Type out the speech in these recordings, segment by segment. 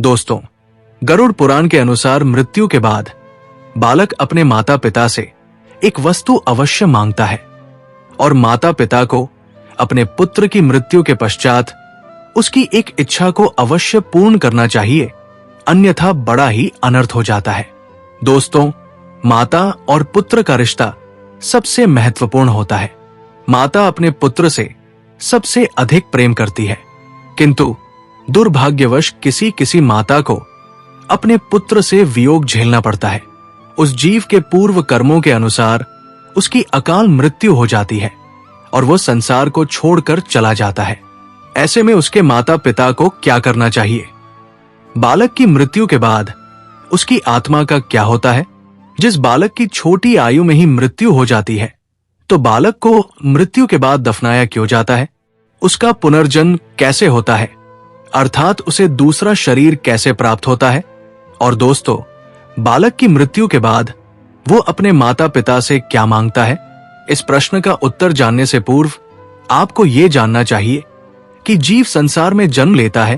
दोस्तों, गरुड़ पुराण के अनुसार मृत्यु के बाद बालक अपने माता पिता से एक वस्तु अवश्य मांगता है और माता पिता को अपने पुत्र की मृत्यु के पश्चात उसकी एक इच्छा को अवश्य पूर्ण करना चाहिए, अन्यथा बड़ा ही अनर्थ हो जाता है। दोस्तों, माता और पुत्र का रिश्ता सबसे महत्वपूर्ण होता है। माता अपने पुत्र से सबसे अधिक प्रेम करती है, किंतु दुर्भाग्यवश किसी माता को अपने पुत्र से वियोग झेलना पड़ता है। उस जीव के पूर्व कर्मों के अनुसार उसकी अकाल मृत्यु हो जाती है और वो संसार को छोड़कर चला जाता है। ऐसे में उसके माता पिता को क्या करना चाहिए? बालक की मृत्यु के बाद उसकी आत्मा का क्या होता है? जिस बालक की छोटी आयु में ही मृत्यु हो जाती है, तो बालक को मृत्यु के बाद दफनाया क्यों जाता है? उसका पुनर्जन्म कैसे होता है, अर्थात उसे दूसरा शरीर कैसे प्राप्त होता है? और दोस्तों, बालक की मृत्यु के बाद वो अपने माता पिता से क्या मांगता है? इस प्रश्न का उत्तर जानने से पूर्व आपको ये जानना चाहिए कि जीव संसार में जन्म लेता है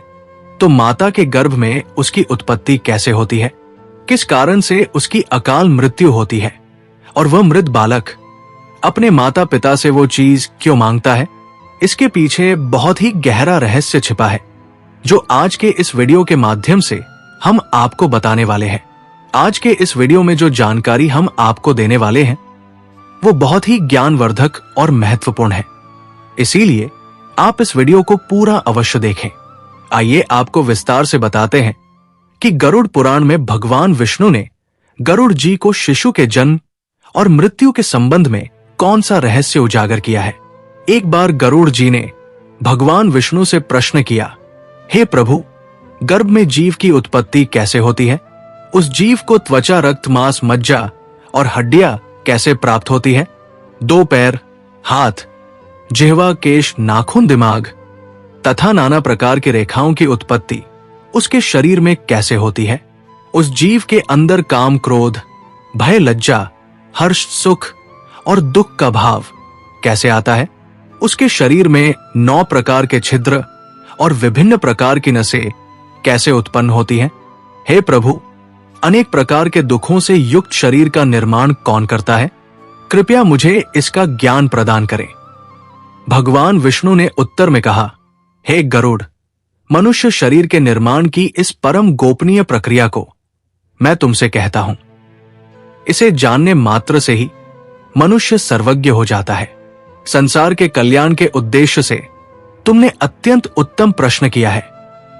तो माता के गर्भ में उसकी उत्पत्ति कैसे होती है, किस कारण से उसकी अकाल मृत्यु होती है और वह मृत बालक अपने माता पिता से वो चीज क्यों मांगता है। इसके पीछे बहुत ही गहरा रहस्य छिपा है, जो आज के इस वीडियो के माध्यम से हम आपको बताने वाले हैं। आज के इस वीडियो में जो जानकारी हम आपको देने वाले हैं वो बहुत ही ज्ञानवर्धक और महत्वपूर्ण है, इसीलिए आप इस वीडियो को पूरा अवश्य देखें। आइए आपको विस्तार से बताते हैं कि गरुड़ पुराण में भगवान विष्णु ने गरुड़ जी को शिशु के जन्म और मृत्यु के संबंध में कौन सा रहस्य उजागर किया है। एक बार गरुड़ जी ने भगवान विष्णु से प्रश्न किया, हे प्रभु, गर्भ में जीव की उत्पत्ति कैसे होती है? उस जीव को त्वचा, रक्त, मांस, मज्जा और हड्डियां कैसे प्राप्त होती है? 2 पैर, हाथ, जिह्वा, केश, नाखून, दिमाग तथा नाना प्रकार की रेखाओं की उत्पत्ति उसके शरीर में कैसे होती है? उस जीव के अंदर काम, क्रोध, भय, लज्जा, हर्ष, सुख और दुख का भाव कैसे आता है? उसके शरीर में 9 प्रकार के छिद्र और विभिन्न प्रकार की नसें कैसे उत्पन्न होती हैं? हे प्रभु, अनेक प्रकार के दुखों से युक्त शरीर का निर्माण कौन करता है? कृपया मुझे इसका ज्ञान प्रदान करें। भगवान विष्णु ने उत्तर में कहा, हे गरुड़, मनुष्य शरीर के निर्माण की इस परम गोपनीय प्रक्रिया को मैं तुमसे कहता हूं। इसे जानने मात्र से ही मनुष्य सर्वज्ञ हो जाता है। संसार के कल्याण के उद्देश्य से तुमने अत्यंत उत्तम प्रश्न किया है,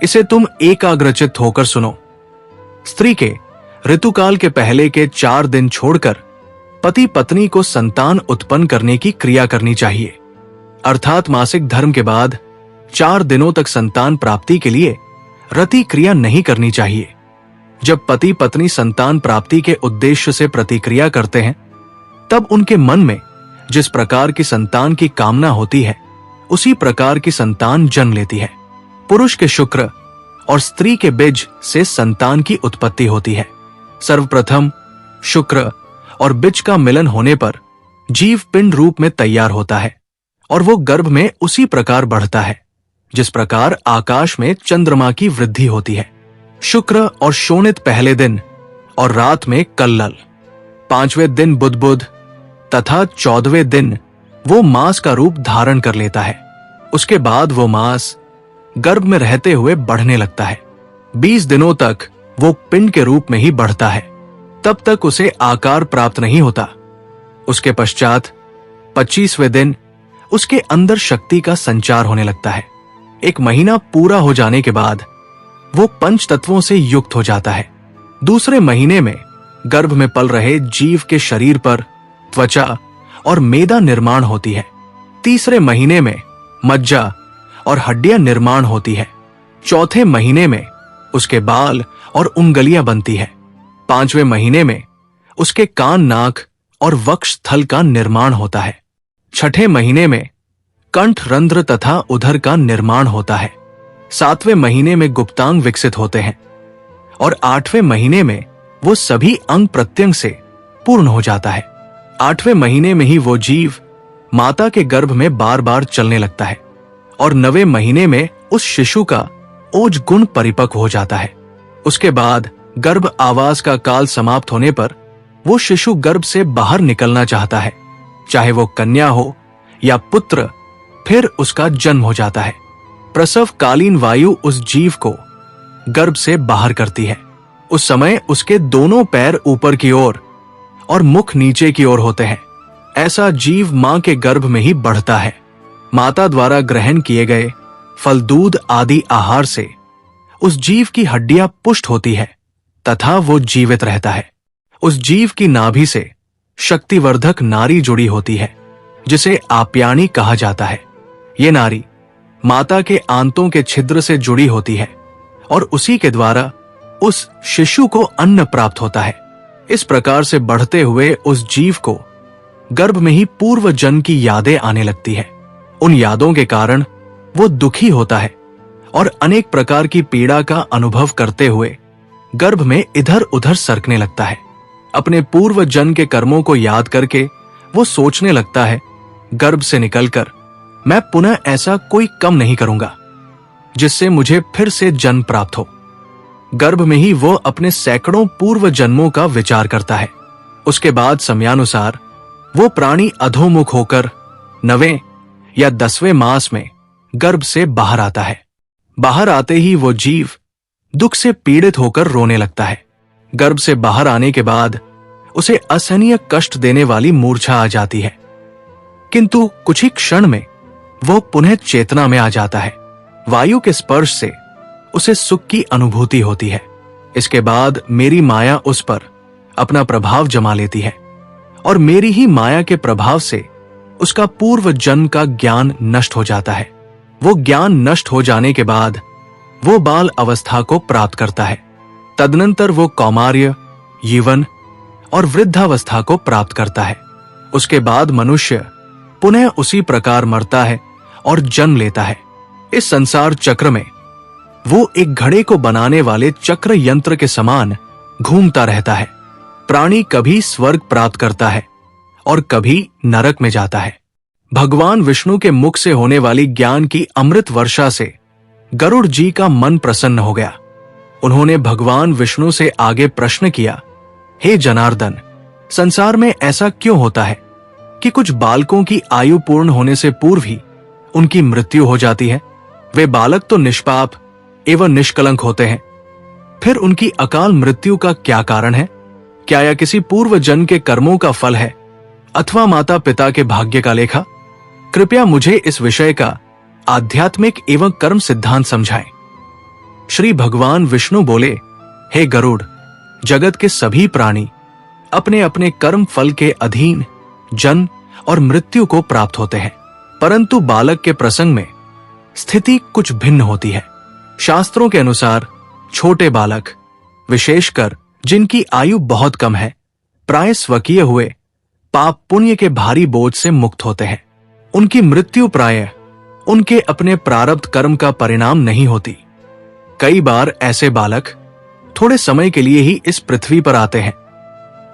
इसे तुम एकाग्रचित्त होकर सुनो। स्त्री के ऋतुकाल के पहले के 4 दिन छोड़कर पति पत्नी को संतान उत्पन्न करने की क्रिया करनी चाहिए, अर्थात मासिक धर्म के बाद 4 दिनों तक संतान प्राप्ति के लिए रति क्रिया नहीं करनी चाहिए। जब पति पत्नी संतान प्राप्ति के उद्देश्य से प्रतिक्रिया करते हैं, तब उनके मन में जिस प्रकार की संतान की कामना होती है, उसी प्रकार की संतान जन्म लेती है। पुरुष के शुक्र और स्त्री के बीज से संतान की उत्पत्ति होती है। सर्वप्रथम शुक्र और बीज का मिलन होने पर जीव पिंड रूप में तैयार होता है और वो गर्भ में उसी प्रकार बढ़ता है जिस प्रकार आकाश में चंद्रमा की वृद्धि होती है। शुक्र और शोणित पहले दिन और रात में कल्लल, 5वें दिन बुधबुध तथा 14वें दिन वो मांस का रूप धारण कर लेता है। उसके बाद वो मांस गर्भ में रहते हुए बढ़ने लगता है। 20 दिनों तक वो पिंड के रूप में ही बढ़ता है, तब तक उसे आकार प्राप्त नहीं होता। उसके पश्चात 25वें दिन उसके अंदर शक्ति का संचार होने लगता है। 1 महीना पूरा हो जाने के बाद वो 5 तत्वों से युक्त हो जाता है। दूसरे महीने में गर्भ में पल रहे जीव के शरीर पर त्वचा और मेदा निर्माण होती है। तीसरे महीने में मज्जा और हड्डियां निर्माण होती है। चौथे महीने में उसके बाल और उंगलियां बनती है। 5वें महीने में उसके कान, नाक और वक्ष स्थल का निर्माण होता है। 6ठे महीने में कंठ, रंध्र तथा उदर का निर्माण होता है। 7वें महीने में गुप्तांग विकसित होते हैं और 8वें महीने में वो सभी अंग प्रत्यंग से पूर्ण हो जाता है। 8वें महीने में ही वो जीव माता के गर्भ में बार बार चलने लगता है और 9वें महीने में उस शिशु का ओज गुण परिपक्व हो जाता है। उसके बाद गर्भ आवास का काल समाप्त होने पर वो शिशु गर्भ से बाहर निकलना चाहता है, चाहे वो कन्या हो या पुत्र, फिर उसका जन्म हो जाता है। प्रसव कालीन वायु उस जीव को गर्भ से बाहर करती है। उस समय उसके दोनों पैर ऊपर की ओर और मुख नीचे की ओर होते हैं। ऐसा जीव मां के गर्भ में ही बढ़ता है। माता द्वारा ग्रहण किए गए फल, दूध आदि आहार से उस जीव की हड्डियां पुष्ट होती है तथा वो जीवित रहता है। उस जीव की नाभि से शक्तिवर्धक नारी जुड़ी होती है, जिसे आप्यायनी कहा जाता है। ये नारी माता के आंतों के छिद्र से जुड़ी होती है और उसी के द्वारा उस शिशु को अन्न प्राप्त होता है। इस प्रकार से बढ़ते हुए उस जीव को गर्भ में ही पूर्व जन्म की यादें आने लगती है। उन यादों के कारण वो दुखी होता है और अनेक प्रकार की पीड़ा का अनुभव करते हुए गर्भ में इधर उधर सरकने लगता है। अपने पूर्व जन्म के कर्मों को याद करके वो सोचने लगता है, गर्भ से निकलकर मैं पुनः ऐसा कोई काम नहीं करूंगा जिससे मुझे फिर से जन्म प्राप्त हो। गर्भ में ही वो अपने सैकड़ों पूर्व जन्मों का विचार करता है। उसके बाद समयानुसार वो प्राणी अधोमुख होकर 9वें या 10वें मास में गर्भ से बाहर आता है। बाहर आते ही वो जीव दुख से पीड़ित होकर रोने लगता है। गर्भ से बाहर आने के बाद उसे असहनीय कष्ट देने वाली मूर्छा आ जाती है, किंतु कुछ ही क्षण में वो पुनः चेतना में आ जाता है। वायु के स्पर्श से उसे सुख की अनुभूति होती है। इसके बाद मेरी माया उस पर अपना प्रभाव जमा लेती है और मेरी ही माया के प्रभाव से उसका पूर्व जन्म का ज्ञान नष्ट हो जाता है। वो ज्ञान नष्ट हो जाने के बाद वो बाल अवस्था को प्राप्त करता है। तदनंतर वो कौमार्य, यौवन और वृद्धावस्था को प्राप्त करता है। उसके बाद मनुष्य पुनः उसी प्रकार मरता है और जन्म लेता है। इस संसार चक्र में वो एक घड़े को बनाने वाले चक्र यंत्र के समान घूमता रहता है। प्राणी कभी स्वर्ग प्राप्त करता है और कभी नरक में जाता है। भगवान विष्णु के मुख से होने वाली ज्ञान की अमृत वर्षा से गरुड़ जी का मन प्रसन्न हो गया। उन्होंने भगवान विष्णु से आगे प्रश्न किया, हे जनार्दन, संसार में ऐसा क्यों होता है कि कुछ बालकों की आयु पूर्ण होने से पूर्व ही उनकी मृत्यु हो जाती है? वे बालक तो निष्पाप एवं निष्कलंक होते हैं, फिर उनकी अकाल मृत्यु का क्या कारण है? क्या यह किसी पूर्व जन्म के कर्मों का फल है अथवा माता पिता के भाग्य का लेखा? कृपया मुझे इस विषय का आध्यात्मिक एवं कर्म सिद्धांत समझाएं। श्री भगवान विष्णु बोले, हे गरुड़, जगत के सभी प्राणी अपने अपने कर्म फल के अधीन जन्म और मृत्यु को प्राप्त होते हैं, परंतु बालक के प्रसंग में स्थिति कुछ भिन्न होती है। शास्त्रों के अनुसार छोटे बालक, विशेषकर जिनकी आयु बहुत कम है, प्राय स्वकीय हुए पाप पुण्य के भारी बोझ से मुक्त होते हैं। उनकी मृत्यु प्रायः उनके अपने प्रारब्ध कर्म का परिणाम नहीं होती। कई बार ऐसे बालक थोड़े समय के लिए ही इस पृथ्वी पर आते हैं,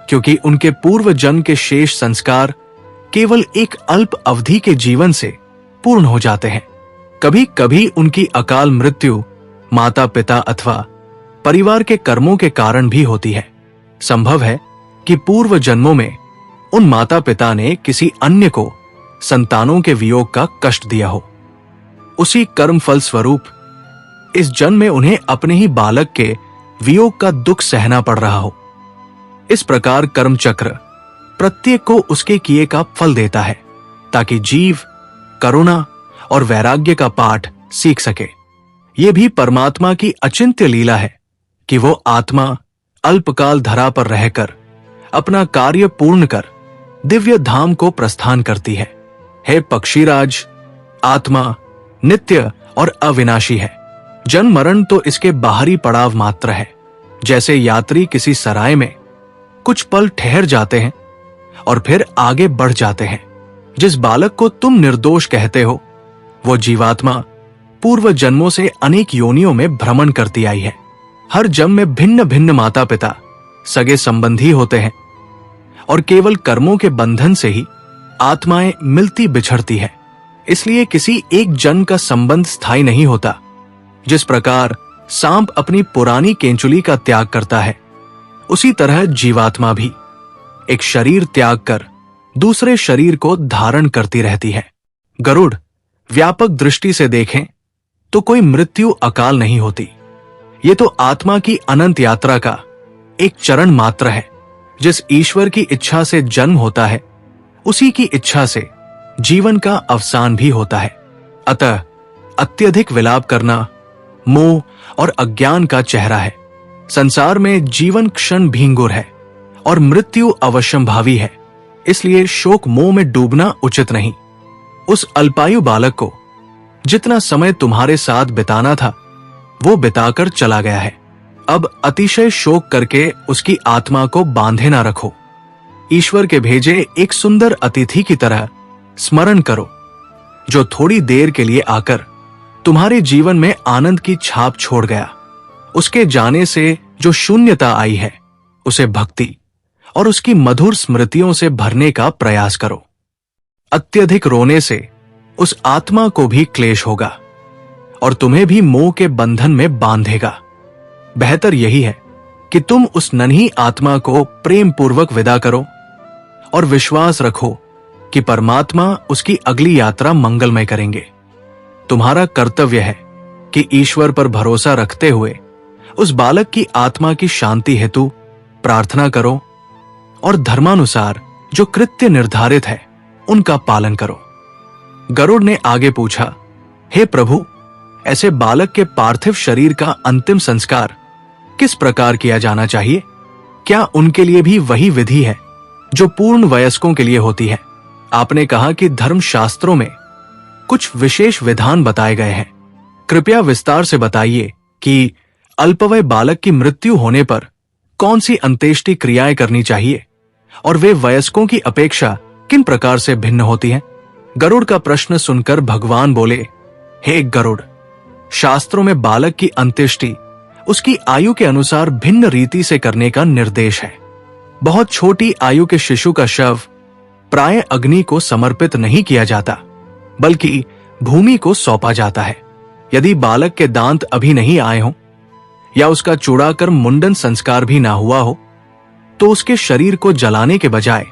क्योंकि उनके पूर्व जन्म के शेष संस्कार केवल एक अल्प अवधि के जीवन से पूर्ण हो जाते हैं। कभी कभी उनकी अकाल मृत्यु माता पिता अथवा परिवार के कर्मों के कारण भी होती है। संभव है कि पूर्व जन्मों में उन माता पिता ने किसी अन्य को संतानों के वियोग का कष्ट दिया हो। उसी कर्म फल स्वरूप इस जन्म में उन्हें अपने ही बालक के वियोग का दुख सहना पड़ रहा हो। इस प्रकार कर्म चक्र प्रत्येक को उसके किए का फल देता है, ताकि जीव करुणा और वैराग्य का पाठ सीख सके। ये भी परमात्मा की अचिंत्य लीला है कि वो आत्मा अल्पकाल धरा पर रहकर अपना कार्य पूर्ण कर दिव्य धाम को प्रस्थान करती है। हे पक्षीराज, आत्मा नित्य और अविनाशी है। जन्म मरण तो इसके बाहरी पड़ाव मात्र है। जैसे यात्री किसी सराय में कुछ पल ठहर जाते हैं और फिर आगे बढ़ जाते हैं। जिस बालक को तुम निर्दोष कहते हो, वो जीवात्मा पूर्व जन्मों से अनेक योनियों में भ्रमण करती आई है। हर जन्म में भिन्न भिन्न माता पिता सगे संबंधी होते हैं और केवल कर्मों के बंधन से ही आत्माएं मिलती बिछड़ती है। इसलिए किसी एक जन्म का संबंध स्थायी नहीं होता। जिस प्रकार सांप अपनी पुरानी केंचुली का त्याग करता है, उसी तरह जीवात्मा भी एक शरीर त्याग कर दूसरे शरीर को धारण करती रहती है। गरुड़ व्यापक दृष्टि से देखें तो कोई मृत्यु अकाल नहीं होती। ये तो आत्मा की अनंत यात्रा का एक चरण मात्र है। जिस ईश्वर की इच्छा से जन्म होता है, उसी की इच्छा से जीवन का अवसान भी होता है। अतः अत्यधिक विलाप करना मोह और अज्ञान का चेहरा है। संसार में जीवन क्षण भींगुर है और मृत्यु अवश्यंभावी है, इसलिए शोक मोह में डूबना उचित नहीं। उस अल्पायु बालक को जितना समय तुम्हारे साथ बिताना था, वो बिताकर चला गया है। अब अतिशय शोक करके उसकी आत्मा को बांधे ना रखो। ईश्वर के भेजे एक सुंदर अतिथि की तरह स्मरण करो, जो थोड़ी देर के लिए आकर तुम्हारे जीवन में आनंद की छाप छोड़ गया। उसके जाने से जो शून्यता आई है, उसे भक्ति और उसकी मधुर स्मृतियों से भरने का प्रयास करो। अत्यधिक रोने से उस आत्मा को भी क्लेश होगा और तुम्हें भी मोह के बंधन में बांधेगा। बेहतर यही है कि तुम उस नन्ही आत्मा को प्रेम पूर्वक विदा करो और विश्वास रखो कि परमात्मा उसकी अगली यात्रा मंगलमय करेंगे। तुम्हारा कर्तव्य है कि ईश्वर पर भरोसा रखते हुए उस बालक की आत्मा की शांति हेतु प्रार्थना करो और धर्मानुसार जो कृत्य निर्धारित है, उनका पालन करो। गरुड़ ने आगे पूछा, हे प्रभु, ऐसे बालक के पार्थिव शरीर का अंतिम संस्कार किस प्रकार किया जाना चाहिए? क्या उनके लिए भी वही विधि है जो पूर्ण वयस्कों के लिए होती है? आपने कहा कि धर्मशास्त्रों में कुछ विशेष विधान बताए गए हैं। कृपया विस्तार से बताइए कि अल्पवय बालक की मृत्यु होने पर कौन सी अंत्येष्टि क्रियाएं करनी चाहिए और वे वयस्कों की अपेक्षा किन प्रकार से भिन्न होती हैं? गरुड़ का प्रश्न सुनकर भगवान बोले, हे गरुड़, शास्त्रों में बालक की अंत्येष्टि उसकी आयु के अनुसार भिन्न रीति से करने का निर्देश है। बहुत छोटी आयु के शिशु का शव प्राय अग्नि को समर्पित नहीं किया जाता, बल्कि भूमि को सौंपा जाता है। यदि बालक के दांत अभी नहीं आए हों या उसका चूड़ाकर मुंडन संस्कार भी ना हुआ हो, तो उसके शरीर को जलाने के बजाय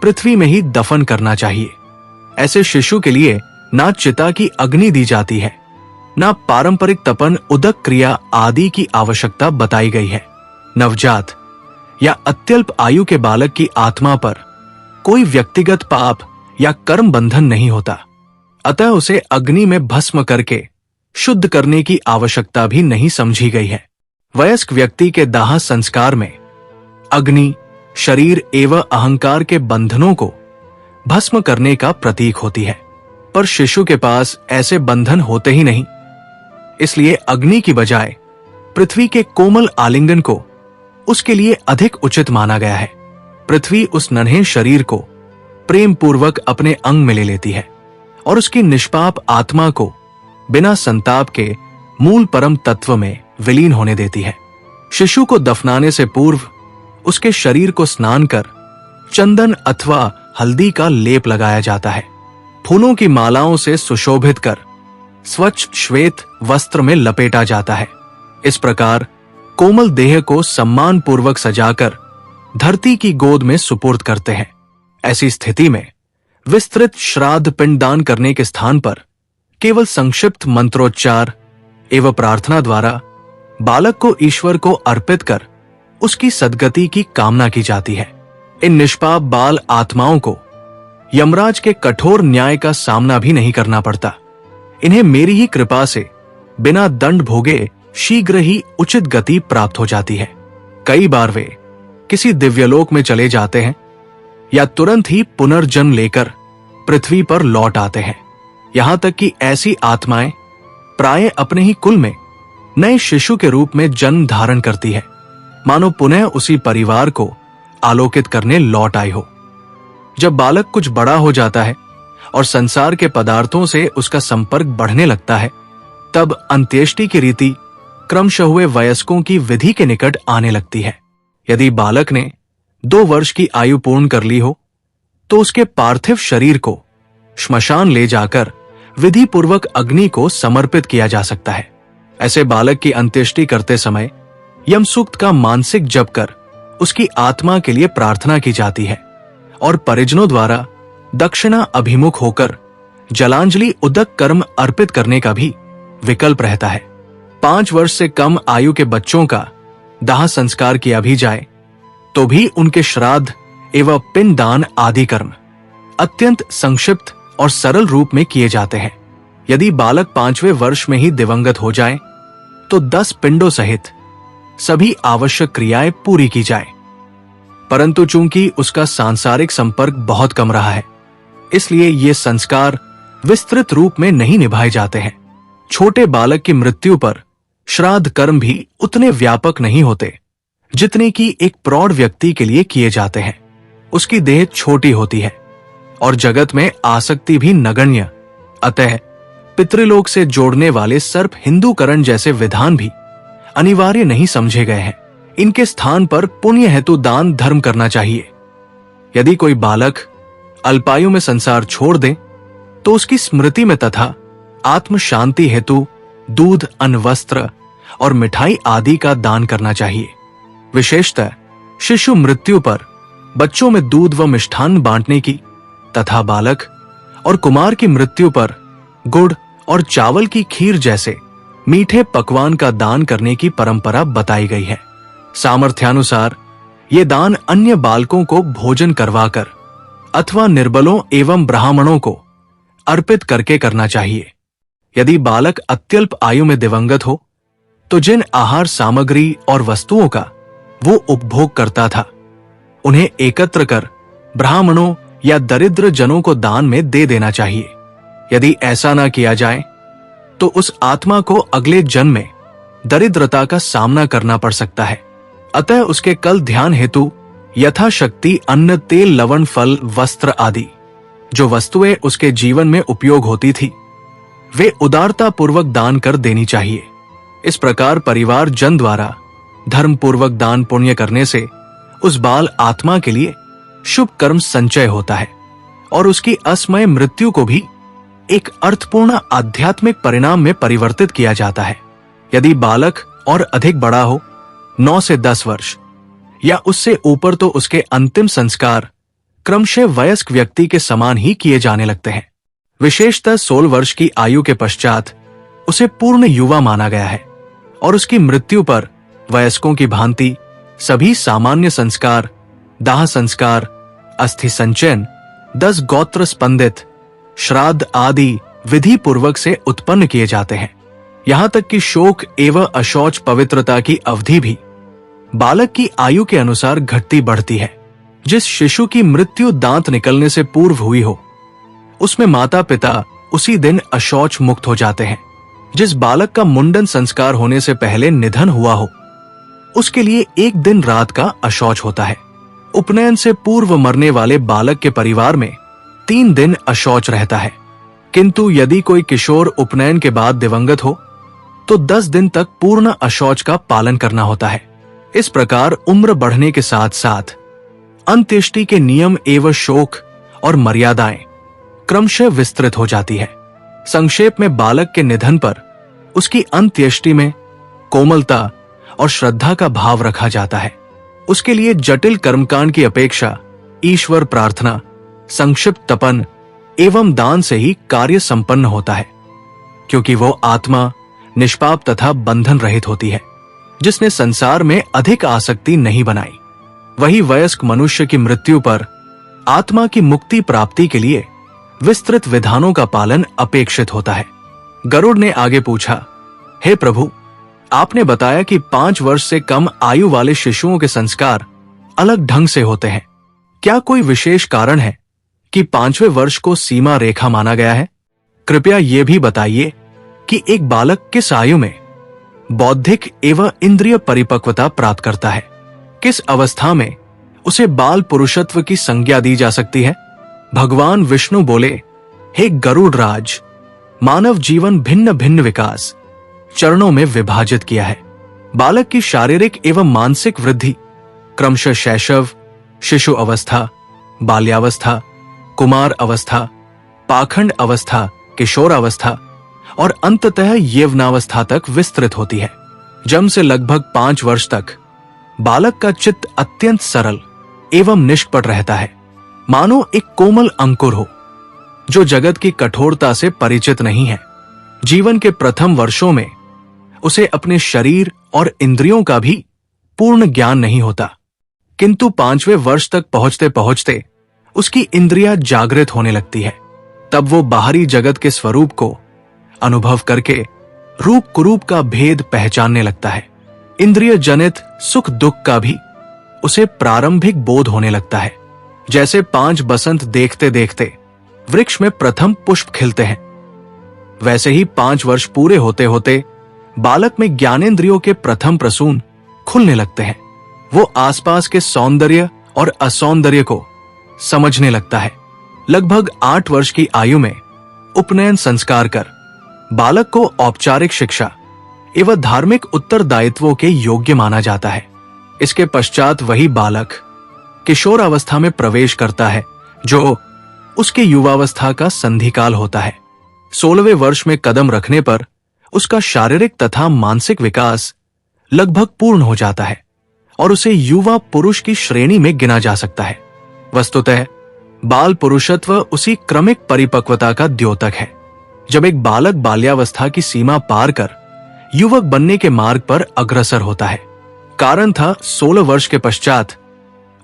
पृथ्वी में ही दफन करना चाहिए। ऐसे शिशु के लिए ना चिता की अग्नि दी जाती है, ना पारंपरिक तपन उदक क्रिया आदि की आवश्यकता बताई गई है। नवजात या अत्यल्प आयु के बालक की आत्मा पर कोई व्यक्तिगत पाप या कर्म बंधन नहीं होता, अतः उसे अग्नि में भस्म करके शुद्ध करने की आवश्यकता भी नहीं समझी गई है। वयस्क व्यक्ति के दाह संस्कार में अग्नि शरीर एवं अहंकार के बंधनों को भस्म करने का प्रतीक होती है, पर शिशु के पास ऐसे बंधन होते ही नहीं। इसलिए अग्नि की बजाय पृथ्वी के कोमल आलिंगन को उसके लिए अधिक उचित माना गया है। पृथ्वी उस नन्हे शरीर को प्रेम पूर्वक अपने अंग में ले लेती है और उसकी निष्पाप आत्मा को बिना संताप के मूल परम तत्व में विलीन होने देती है। शिशु को दफनाने से पूर्व उसके शरीर को स्नान कर चंदन अथवा हल्दी का लेप लगाया जाता है। फूलों की मालाओं से सुशोभित कर स्वच्छ श्वेत वस्त्र में लपेटा जाता है। इस प्रकार कोमल देह को सम्मान पूर्वक सजाकर धरती की गोद में सुपुर्द करते हैं। ऐसी स्थिति में विस्तृत श्राद्ध पिंडदान करने के स्थान पर केवल संक्षिप्त मंत्रोच्चार एवं प्रार्थना द्वारा बालक को ईश्वर को अर्पित कर उसकी सद्गति की कामना की जाती है। इन निष्पाप बाल आत्माओं को यमराज के कठोर न्याय का सामना भी नहीं करना पड़ता। इन्हें मेरी ही कृपा से बिना दंड भोगे शीघ्र ही उचित गति प्राप्त हो जाती है। कई बार वे किसी दिव्यलोक में चले जाते हैं या तुरंत ही पुनर्जन्म लेकर पृथ्वी पर लौट आते हैं। यहां तक कि ऐसी आत्माएं प्राय अपने ही कुल में नए शिशु के रूप में जन्म धारण करती है, मानो पुनः उसी परिवार को आलोकित करने लौट आई हो। जब बालक कुछ बड़ा हो जाता है और संसार के पदार्थों से उसका संपर्क बढ़ने लगता है, तब अंत्येष्टि की रीति क्रमशः हुए वयस्कों की विधि के निकट आने लगती है। यदि बालक ने 2 वर्ष की आयु पूर्ण कर ली हो, तो उसके पार्थिव शरीर को श्मशान ले जाकर विधि पूर्वक अग्नि को समर्पित किया जा सकता है। ऐसे बालक की अंत्येष्टि करते समय यम सूक्त का मानसिक जप कर उसकी आत्मा के लिए प्रार्थना की जाती है और परिजनों द्वारा दक्षिणा अभिमुख होकर जलांजलि उदक कर्म अर्पित करने का भी विकल्प रहता है। 5 वर्ष से कम आयु के बच्चों का दाह संस्कार किया भी जाए तो भी उनके श्राद्ध एवं पिंडदान आदि कर्म अत्यंत संक्षिप्त और सरल रूप में किए जाते हैं। यदि बालक 5वें वर्ष में ही दिवंगत हो जाए तो 10 पिंडों सहित सभी आवश्यक क्रियाएं पूरी की जाए, परंतु चूंकि उसका सांसारिक संपर्क बहुत कम रहा है, इसलिए ये संस्कार विस्तृत रूप में नहीं निभाए जाते हैं। छोटे बालक की मृत्यु पर श्राद्ध कर्म भी उतने व्यापक नहीं होते जितने कि एक प्रौढ़ व्यक्ति के लिए किए जाते हैं। उसकी देह छोटी होती है और जगत में आसक्ति भी नगण्य, अतः पितृलोक से जोड़ने वाले सर्प हिंदूकरण जैसे विधान भी अनिवार्य नहीं समझे गए हैं। इनके स्थान पर पुण्य हेतु दान धर्म करना चाहिए। यदि कोई बालक अल्पायु में संसार छोड़ दे तो उसकी स्मृति में तथा आत्म शांति हेतु दूध, अन्न, वस्त्र और मिठाई आदि का दान करना चाहिए। विशेषतः शिशु मृत्यु पर बच्चों में दूध व मिष्ठान्न बांटने की तथा बालक और कुमार की मृत्यु पर गुड़ और चावल की खीर जैसे मीठे पकवान का दान करने की परंपरा बताई गई है। सामर्थ्यानुसार ये दान अन्य बालकों को भोजन करवाकर अथवा निर्बलों एवं ब्राह्मणों को अर्पित करके करना चाहिए। यदि बालक अत्यल्प आयु में दिवंगत हो तो जिन आहार सामग्री और वस्तुओं का वो उपभोग करता था उन्हें एकत्र कर ब्राह्मणों या दरिद्र जनों को दान में दे देना चाहिए। यदि ऐसा ना किया जाए तो उस आत्मा को अगले जन्म में दरिद्रता का सामना करना पड़ सकता है। अतः उसके कल ध्यान हेतु यथाशक्ति अन्न, तेल, लवण, फल, वस्त्र आदि जो वस्तुएं उसके जीवन में उपयोग होती थी वे उदारता पूर्वक दान कर देनी चाहिए। इस प्रकार परिवार जन द्वारा धर्म पूर्वक दान पुण्य करने से उस बाल आत्मा के लिए शुभ कर्म संचय होता है और उसकी असमय मृत्यु को भी एक अर्थपूर्ण आध्यात्मिक परिणाम में परिवर्तित किया जाता है। यदि बालक और अधिक बड़ा हो 9 से 10 वर्ष या उससे ऊपर तो उसके अंतिम संस्कार क्रमशः वयस्क व्यक्ति के समान ही किए जाने लगते हैं। विशेषतः 16 वर्ष की आयु के पश्चात उसे पूर्ण युवा माना गया है और उसकी मृत्यु पर वयस्कों की भांति सभी सामान्य संस्कार, दाह संस्कार, अस्थि संचयन, 10 गोत्र स्पंदित श्राद्ध आदि विधि पूर्वक से उत्पन्न किए जाते हैं। यहां तक कि शोक एवं अशौच पवित्रता की अवधि भी बालक की आयु के अनुसार घटती बढ़ती है। जिस शिशु की मृत्यु दांत निकलने से पूर्व हुई हो उसमें माता पिता उसी दिन अशौच मुक्त हो जाते हैं। जिस बालक का मुंडन संस्कार होने से पहले निधन हुआ हो उसके लिए 1 दिन रात का अशौच होता है। उपनयन से पूर्व मरने वाले बालक के परिवार में 3 दिन अशौच रहता है, किंतु यदि कोई किशोर उपनयन के बाद दिवंगत हो तो 10 दिन तक पूर्ण अशौच का पालन करना होता है। इस प्रकार उम्र बढ़ने के साथ साथ अंत्येष्टि के नियम एवं शोक और मर्यादाएं क्रमशः विस्तृत हो जाती है। संक्षेप में बालक के निधन पर उसकी अंत्येष्टि में कोमलता और श्रद्धा का भाव रखा जाता है। उसके लिए जटिल कर्मकांड की अपेक्षा ईश्वर प्रार्थना, संक्षिप्त तपन एवं दान से ही कार्य संपन्न होता है, क्योंकि वो आत्मा निष्पाप तथा बंधन रहित होती है जिसने संसार में अधिक आसक्ति नहीं बनाई। वही वयस्क मनुष्य की मृत्यु पर आत्मा की मुक्ति प्राप्ति के लिए विस्तृत विधानों का पालन अपेक्षित होता है। गरुड़ ने आगे पूछा, हे प्रभु, आपने बताया कि 5 वर्ष से कम आयु वाले शिशुओं के संस्कार अलग ढंग से होते हैं। क्या कोई विशेष कारण है कि 5वें वर्ष को सीमा रेखा माना गया है? कृपया ये भी बताइए कि एक बालक किस आयु में बौद्धिक एवं इंद्रिय परिपक्वता प्राप्त करता है? किस अवस्था में उसे बाल पुरुषत्व की संज्ञा दी जा सकती है? भगवान विष्णु बोले, हे गरुड़ राज, मानव जीवन भिन्न भिन्न विकास चरणों में विभाजित किया है। बालक की शारीरिक एवं मानसिक वृद्धि क्रमशः शैशव, शिशु अवस्था, बाल्यावस्था, कुमार अवस्था, पाखंड अवस्था, किशोर अवस्था और अंततः यौवनावस्था तक विस्तृत होती है। जन्म से लगभग 5 वर्ष तक बालक का चित्त अत्यंत सरल एवं निष्कपट रहता है, मानो एक कोमल अंकुर हो जो जगत की कठोरता से परिचित नहीं है। जीवन के प्रथम वर्षों में उसे अपने शरीर और इंद्रियों का भी पूर्ण ज्ञान नहीं होता, किंतु 5वें वर्ष तक पहुंचते पहुंचते उसकी इंद्रियां जागृत होने लगती है। तब वो बाहरी जगत के स्वरूप को अनुभव करके रूप कुरूप का भेद पहचानने लगता है। इंद्रिय जनित सुख दुख का भी उसे प्रारंभिक बोध होने लगता है। जैसे 5 बसंत देखते देखते वृक्ष में प्रथम पुष्प खिलते हैं, वैसे ही 5 वर्ष पूरे होते होते बालक में ज्ञानेंद्रियों के प्रथम प्रसून खुलने लगते हैं। वो आसपास के सौंदर्य और असौंदर्य को समझने लगता है। लगभग 8 वर्ष की आयु में उपनयन संस्कार कर बालक को औपचारिक शिक्षा एवं धार्मिक उत्तरदायित्वों के योग्य माना जाता है। इसके पश्चात वही बालक किशोरावस्था में प्रवेश करता है, जो उसके युवावस्था का संधिकाल होता है। 16वें वर्ष में कदम रखने पर उसका शारीरिक तथा मानसिक विकास लगभग पूर्ण हो जाता है और उसे युवा पुरुष की श्रेणी में गिना जा सकता है। वस्तुतः बाल पुरुषत्व उसी क्रमिक परिपक्वता का द्योतक है, जब एक बालक बाल्यावस्था की सीमा पार कर युवक बनने के मार्ग पर अग्रसर होता है। कारण था 16 वर्ष के पश्चात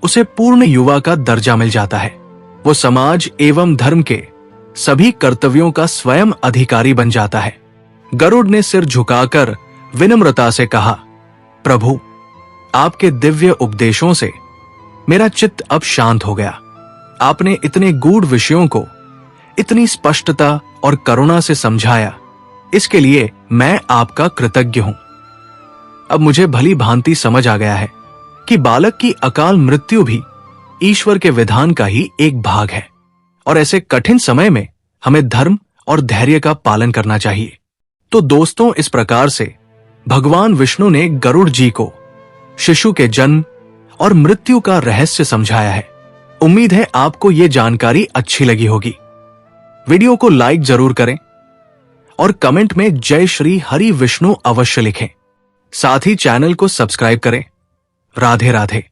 उसे पूर्ण युवा का दर्जा मिल जाता है। वो समाज एवं धर्म के सभी कर्तव्यों का स्वयं अधिकारी बन जाता है। गरुड़ ने सिर झुकाकर विनम्रता से कहा, प्रभु, आपके दिव्य उपदेशों से मेरा चित्त अब शांत हो गया। आपने इतने गूढ़ विषयों को इतनी स्पष्टता और करुणा से समझाया, इसके लिए मैं आपका कृतज्ञ हूं। अब मुझे भली भांति समझ आ गया है कि बालक की अकाल मृत्यु भी ईश्वर के विधान का ही एक भाग है और ऐसे कठिन समय में हमें धर्म और धैर्य का पालन करना चाहिए। तो दोस्तों, इस प्रकार से भगवान विष्णु ने गरुड़ जी को शिशु के जन्म और मृत्यु का रहस्य समझाया है। उम्मीद है आपको यह जानकारी अच्छी लगी होगी। वीडियो को लाइक जरूर करें और कमेंट में जय श्री हरि विष्णु अवश्य लिखें। साथ ही चैनल को सब्सक्राइब करें। राधे राधे।